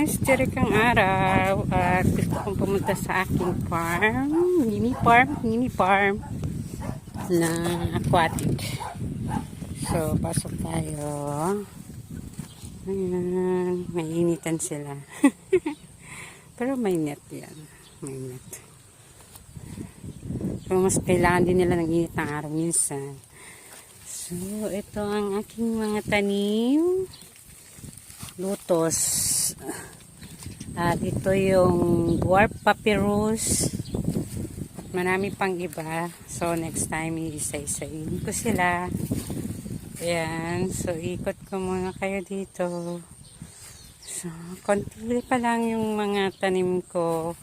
guys, dirikang araw at gusto kong pumunta sa aking farm, mini farm na aquatic. So, pasok tayo. Ayan, mainitan sila. Pero may net yan. May net. So, mas kailangan din nila ng init ng araw minsan. So, ito ang aking mga tanim. Lutos. At ito yung dwarf papyrus. At marami pang iba. So, next time, iisa-isain ko sila. Ayan. So, ikot ko muna kayo dito. So, konti pa lang yung mga tanim ko.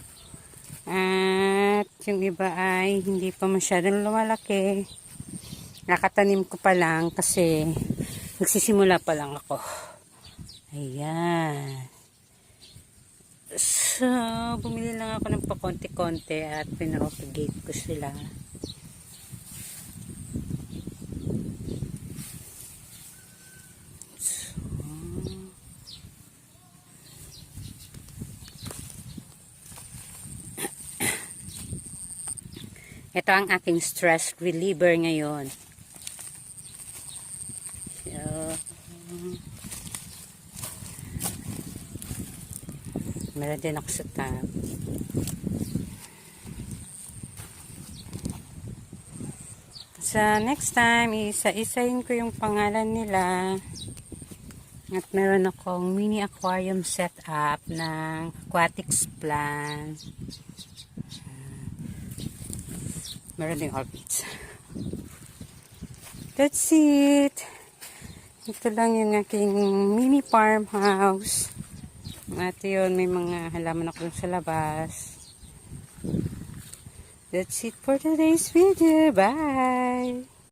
At yung iba ay hindi pa masyadong lumalaki. Nakatanim ko pa lang kasi nagsisimula pa lang ako. Ayan. So, bumili lang ako ng pakonti-konti at pinapagate ko sila. So, ito ang aking stress reliever ngayon. So, meron din ako sa tab. Sa next time, isa-isahin ko yung pangalan nila. At meron akong mini aquarium setup ng aquatics plant. Meron din orchids. That's it. Ito lang yung aking mini farmhouse. At yun, may mga halaman ako sa labas. That's it for today's video. Bye!